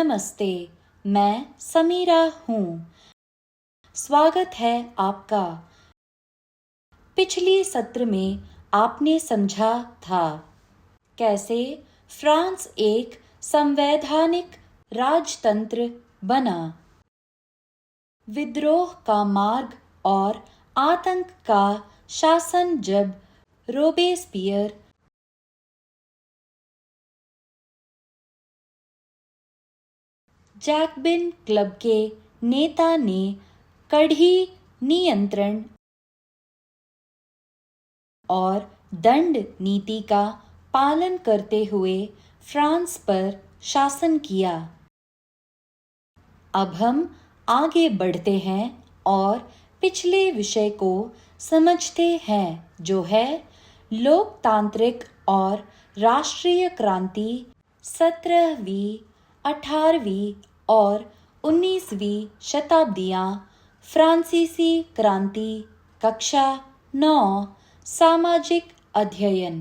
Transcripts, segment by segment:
नमस्ते, मैं समीरा हूँ। स्वागत है आपका। पिछली सत्र में आपने समझा था कैसे फ्रांस एक संवैधानिक राजतंत्र बना। विद्रोह का मार्ग और आतंक का शासन जब रोबेस्पियर जैकबिन क्लब के नेता ने कड़ी नियंत्रण और दंड नीति का पालन करते हुए फ्रांस पर शासन किया। अब हम आगे बढ़ते हैं और पिछले विषय को समझते हैं, जो है लोकतांत्रिक और राष्ट्रीय क्रांति 17वीं, 18वीं और 19वीं शताब्दियाँ। फ्रांसीसी क्रांति कक्षा 9 सामाजिक अध्ययन।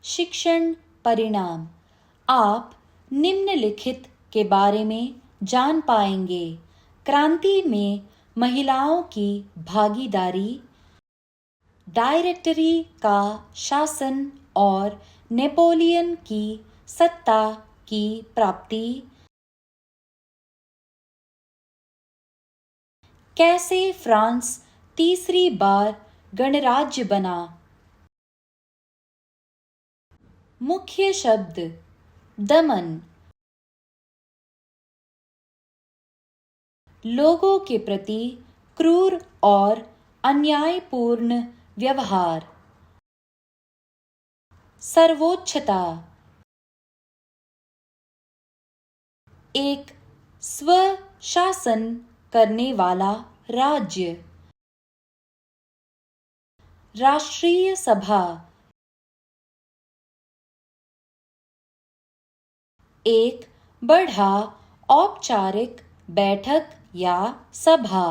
शिक्षण परिणाम। आप निम्नलिखित के बारे में जान पाएंगे। क्रांति में महिलाओं की भागीदारी, डायरेक्टरी का शासन और नेपोलियन की सत्ता की प्राप्ति। कैसे फ्रांस तीसरी बार गणराज्य बना। मुख्य शब्द दमन, लोगों के प्रति क्रूर और अन्यायपूर्ण व्यवहार। सर्वोच्चता, एक स्वशासन करने वाला राज्य। राष्ट्रीय सभा, एक बड़ा औपचारिक बैठक या सभा।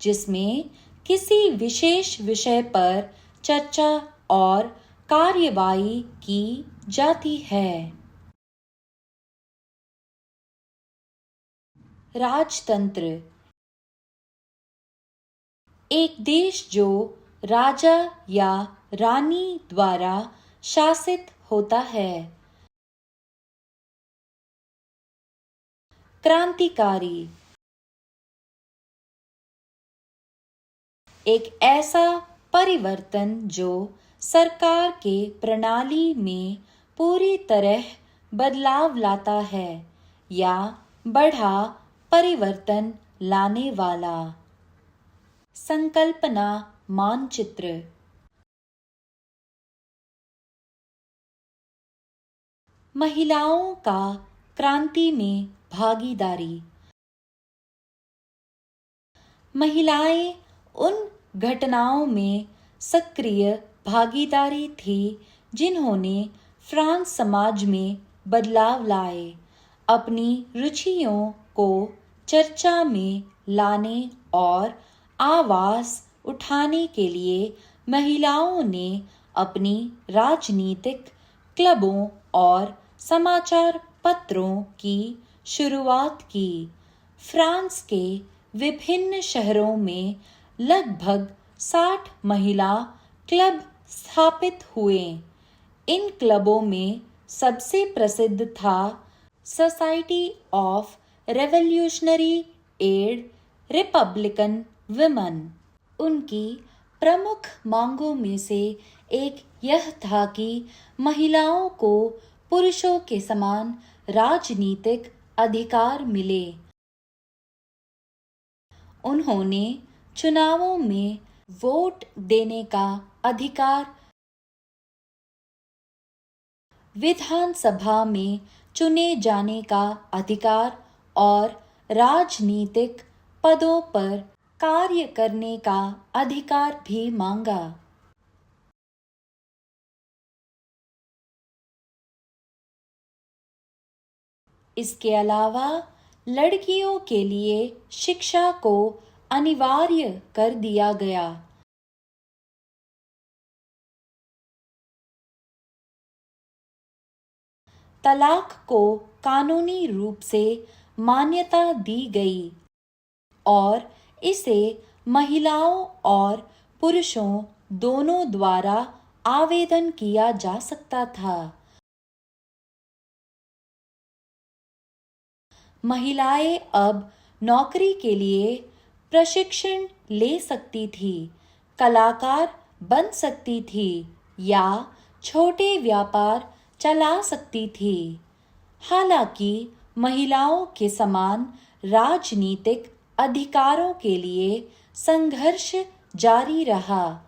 जिसमें किसी विशेष विषय पर चर्चा और कार्यवाही की जाती है। राजतंत्र, एक देश जो राजा या रानी द्वारा शासित होता है। क्रांतिकारी, एक ऐसा परिवर्तन जो सरकार के प्रणाली में पूरी तरह बदलाव लाता है या बड़ा परिवर्तन लाने वाला। संकल्पना मानचित्र, महिलाओं का क्रांति में भागीदारी। महिलाएं उन घटनाओं में सक्रिय भागीदारी थी जिन्होंने फ्रांस समाज में बदलाव लाए। अपनी रुचियों को चर्चा में लाने और आवाज उठाने के लिए महिलाओं ने अपनी राजनीतिक क्लबों और समाचार पत्रों की शुरुआत की। फ्रांस के विभिन्न शहरों में लगभग 60 महिला क्लब स्थापित हुए। इन क्लबों में सबसे प्रसिद्ध था society of revolutionary and republican women. उनकी प्रमुख मांगों में से एक यह था कि महिलाओं को पुरुषों के समान राजनीतिक अधिकार मिले। उन्होंने चुनावों में वोट देने का अधिकार, विधानसभा में चुने जाने का अधिकार और राजनीतिक पदों पर कार्य करने का अधिकार भी मांगा। इसके अलावा लड़कियों के लिए शिक्षा को अनिवार्य कर दिया गया। तलाक को कानूनी रूप से मान्यता दी गई और इसे महिलाओं और पुरुषों दोनों द्वारा आवेदन किया जा सकता था। महिलाएं अब नौकरी के लिए प्रशिक्षण ले सकती थी, कलाकार बन सकती थी या छोटे व्यापार चला सकती थी। हालांकि महिलाओं के समान राजनीतिक अधिकारों के लिए संघर्ष जारी रहा।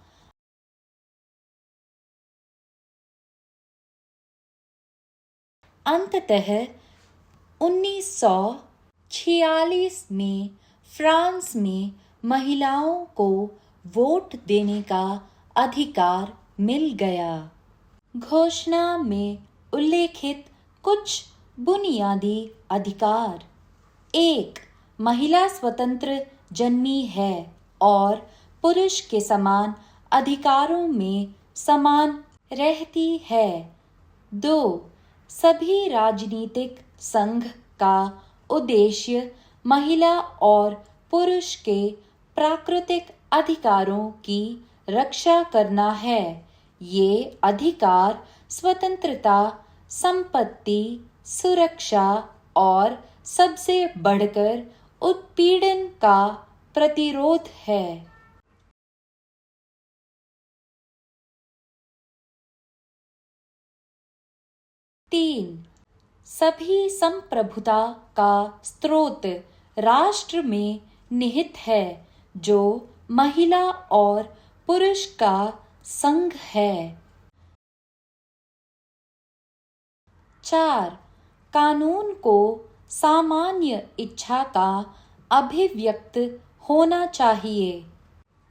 अंततः 1946 में फ्रांस में महिलाओं को वोट देने का अधिकार मिल गया। घोषणा में उल्लेखित कुछ बुनियादी अधिकार: 1. महिला स्वतंत्र जन्मी है और पुरुष के समान अधिकारों में समान रहती है। 2. सभी राजनीतिक संघ का उद्देश्य महिला और पुरुष के प्राकृतिक अधिकारों की रक्षा करना है। ये अधिकार स्वतंत्रता, संपत्ति, सुरक्षा और सबसे बढ़कर उत्पीड़न का प्रतिरोध है। 3. सभी संप्रभुता का स्रोत राष्ट्र में निहित है, जो महिला और पुरुष का संघ है। 4. कानून को सामान्य इच्छा का अभिव्यक्त होना चाहिए।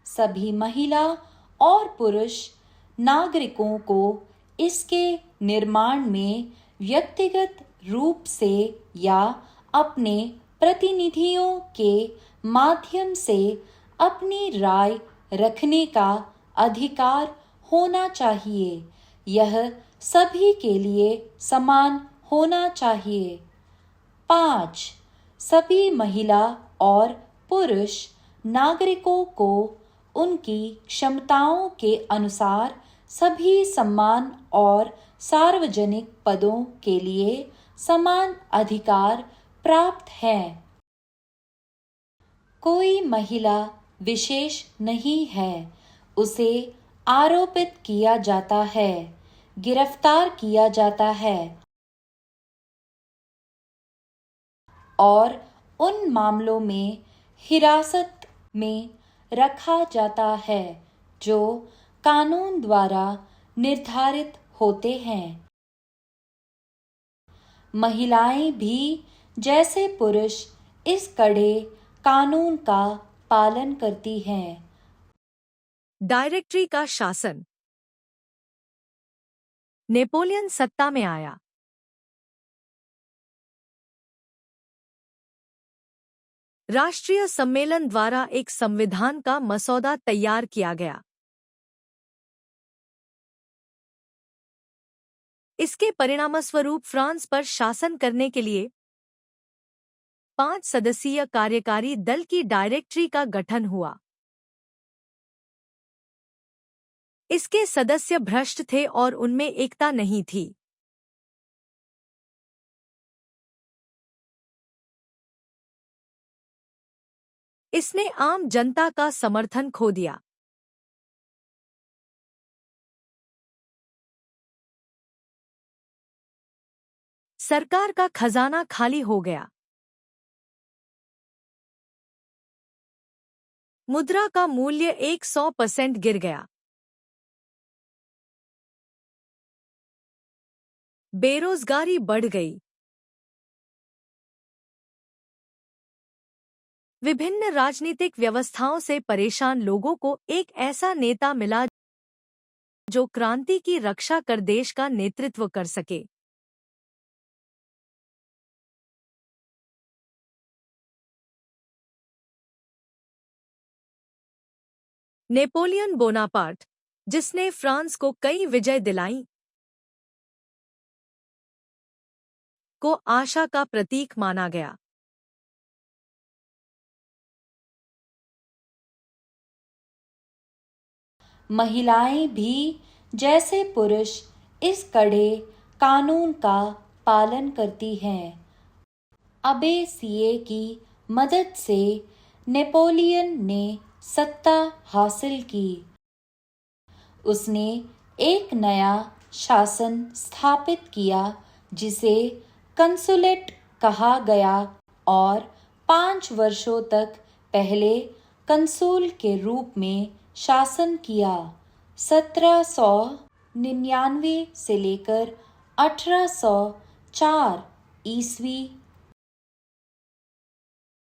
सभी महिला और पुरुष नागरिकों को इसके निर्माण में व्यक्तिगत रूप से या अपने प्रतिनिधियों के माध्यम से अपनी राय रखने का अधिकार होना चाहिए। यह सभी के लिए समान होना चाहिए। 5. सभी महिला और पुरुष नागरिकों को उनकी क्षमताओं के अनुसार सभी सम्मान और सार्वजनिक पदों के लिए समान अधिकार प्राप्त हैं। कोई महिला विशेष नहीं है, उसे आरोपित किया जाता है, गिरफ्तार किया जाता है और उन मामलों में हिरासत में रखा जाता है जो कानून द्वारा निर्धारित होते हैं। महिलाएं भी जैसे पुरुष इस कड़े कानून का पालन करती हैं। डायरेक्टरी का शासन। नेपोलियन सत्ता में आया। राष्ट्रीय सम्मेलन द्वारा एक संविधान का मसौदा तैयार किया गया। इसके परिणामस्वरूप फ्रांस पर शासन करने के लिए 5 सदस्यीय कार्यकारी दल की डायरेक्टरी का गठन हुआ। इसके सदस्य भ्रष्ट थे और उनमें एकता नहीं थी। इसने आम जनता का समर्थन खो दिया। सरकार का खजाना खाली हो गया। मुद्रा का मूल्य 100% गिर गया। बेरोजगारी बढ़ गई। विभिन्न राजनीतिक व्यवस्थाओं से परेशान लोगों को एक ऐसा नेता मिला जो क्रांति की रक्षा कर देश का नेतृत्व कर सके। नेपोलियन बोनापार्ट, जिसने फ्रांस को कई विजय दिलाई, को आशा का प्रतीक माना गया। महिलाएं भी जैसे पुरुष इस कड़े कानून का पालन करती हैं। अबे सीए की मदद से नेपोलियन ने सत्ता हासिल की। उसने एक नया शासन स्थापित किया जिसे कंसुलेट कहा गया और 5 वर्षों तक पहले कंसुल के रूप में शासन किया। 1799 से लेकर 1804 ईस्वी।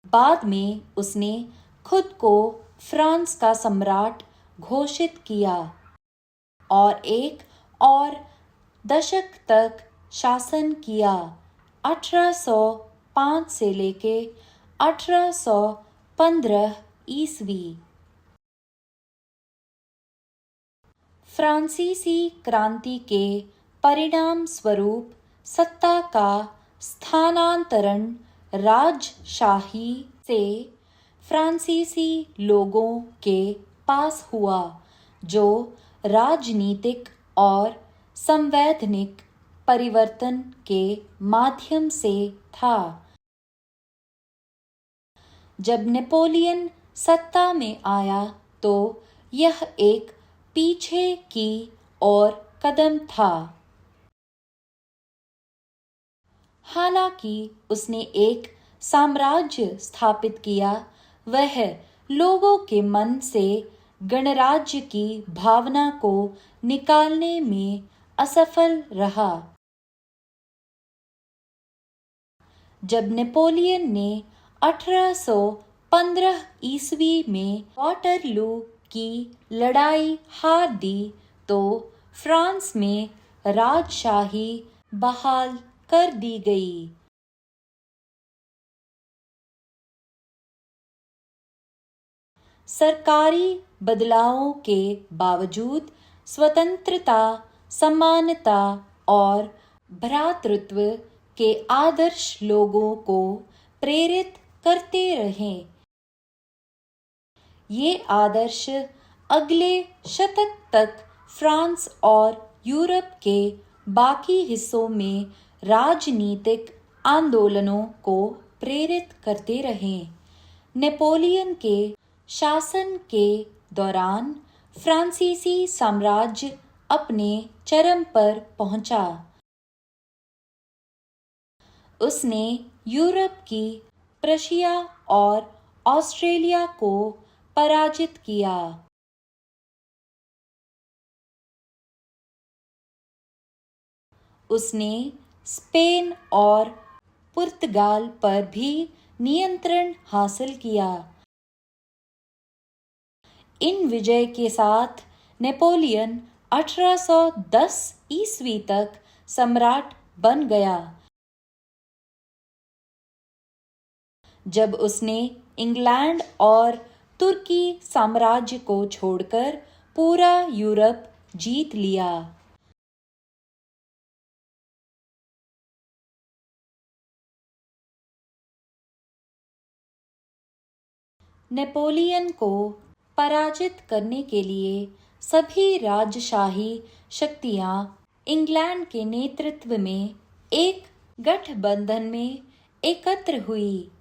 बाद में उसने खुद को फ्रांस का सम्राट घोषित किया और एक और दशक तक शासन किया। 1805 से लेके 1815 ईस्वी। फ्रांसीसी क्रांति के परिणाम स्वरूप सत्ता का स्थानांतरण राजशाही से फ्रांसीसी लोगों के पास हुआ, जो राजनीतिक और संवैधानिक परिवर्तन के माध्यम से था। जब नेपोलियन सत्ता में आया तो यह एक पीछे की ओर कदम था। हालांकि उसने एक साम्राज्य स्थापित किया, वह लोगों के मन से गणराज्य की भावना को निकालने में असफल रहा। जब नेपोलियन ने 1815 ईस्वी में वाटरलू की लड़ाई हार दी तो फ्रांस में राजशाही बहाल कर दी गई। सरकारी बदलावों के बावजूद स्वतंत्रता, समानता और भ्रातृत्व के आदर्श लोगों को प्रेरित करते रहे। ये आदर्श अगले शतक तक फ्रांस और यूरोप के बाकी हिस्सों में राजनीतिक आंदोलनों को प्रेरित करते रहे। नेपोलियन के शासन के दौरान फ्रांसीसी साम्राज्य अपने चरम पर पहुंचा। उसने यूरोप की प्रशिया और ऑस्ट्रेलिया को पराजित किया। उसने स्पेन और पुर्तगाल पर भी नियंत्रण हासिल किया। इन विजय के साथ नेपोलियन 1810 ईस्वी तक सम्राट बन गया, जब उसने इंग्लैंड और तुर्की साम्राज्य को छोड़कर पूरा यूरोप जीत लिया। नेपोलियन को पराजित करने के लिए सभी राजशाही शक्तियां इंग्लैंड के नेतृत्व में एक गठबंधन में एकत्र हुई।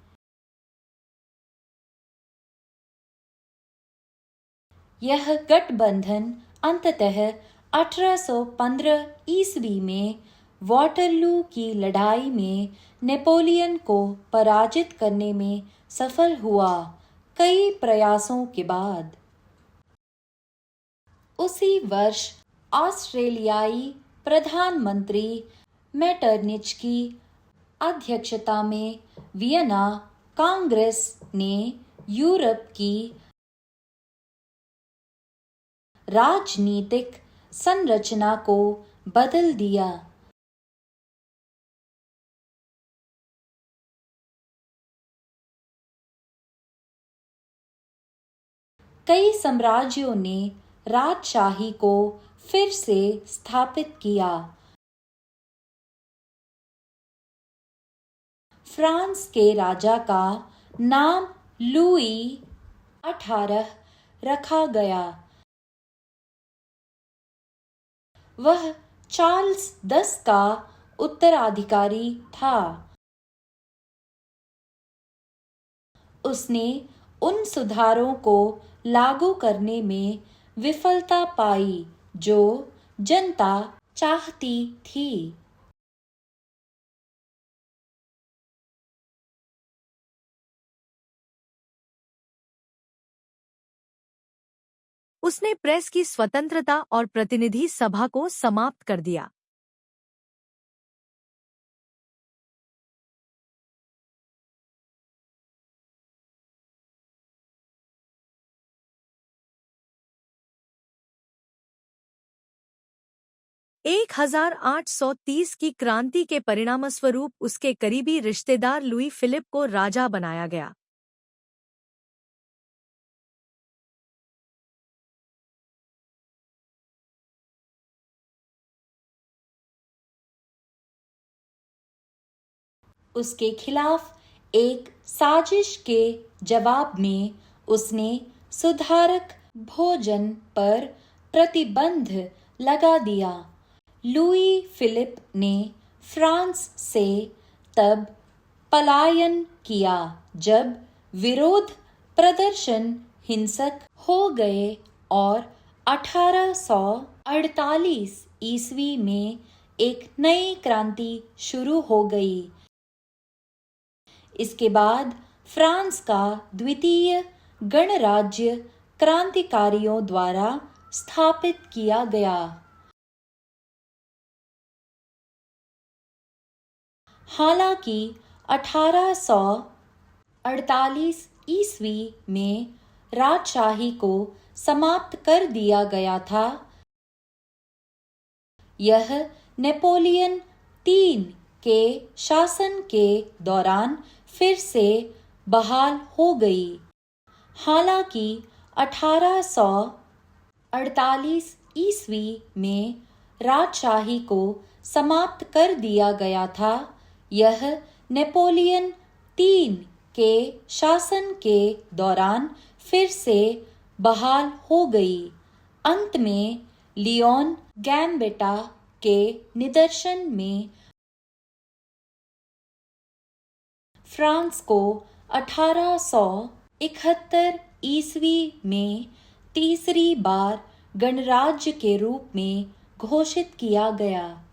यह गठबंधन अंततः 1815 ईस्वी में वाटरलू की लड़ाई में नेपोलियन को पराजित करने में सफल हुआ, कई प्रयासों के बाद। उसी वर्ष ऑस्ट्रेलियाई प्रधानमंत्री मेटरनिच की अध्यक्षता में वियना कांग्रेस ने यूरोप की राजनीतिक संरचना को बदल दिया। कई साम्राज्यों ने राजशाही को फिर से स्थापित किया। फ्रांस के राजा का नाम लुई 18 रखा गया। वह चार्ल्स 10 का उत्तराधिकारी था। उसने उन सुधारों को लागू करने में विफलता पाई जो जनता चाहती थी। उसने प्रेस की स्वतंत्रता और प्रतिनिधि सभा को समाप्त कर दिया। एक 1830 की क्रांति के परिणामस्वरूप उसके करीबी रिश्तेदार लुई फिलिप को राजा बनाया गया। उसके खिलाफ एक साजिश के जवाब में उसने सुधारक भोजन पर प्रतिबंध लगा दिया। लुई फिलिप ने फ्रांस से तब पलायन किया जब विरोध प्रदर्शन हिंसक हो गए और 1848 ईस्वी में एक नई क्रांति शुरू हो गई। इसके बाद फ्रांस का द्वितीय गणराज्य क्रांतिकारियों द्वारा स्थापित किया गया। हालांकि 1848 ईस्वी में राजशाही को समाप्त कर दिया गया था। यह नेपोलियन III के शासन के दौरान फिर से बहाल हो गई। हालांकि 1848 ईस्वी में राजशाही को समाप्त कर दिया गया था। यह नेपोलियन III के शासन के दौरान फिर से बहाल हो गई। अंत में लियोन गैम्बेटा के निदर्शन में फ्रांस को 1871 ईस्वी में तीसरी बार गणराज्य के रूप में घोषित किया गया।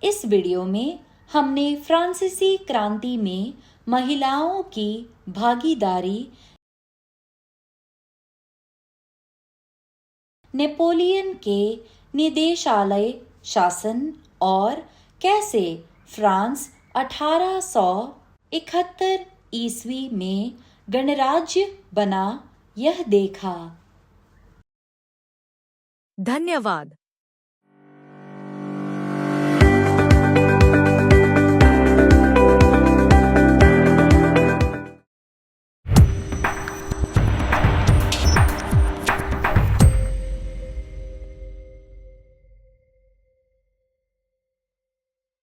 इस वीडियो में हमने फ्रांसीसी क्रांति में महिलाओं की भागीदारी, नेपोलियन के निदेशालय शासन और कैसे फ्रांस 1871 ईस्वी में गणराज्य बना, यह देखा। धन्यवाद।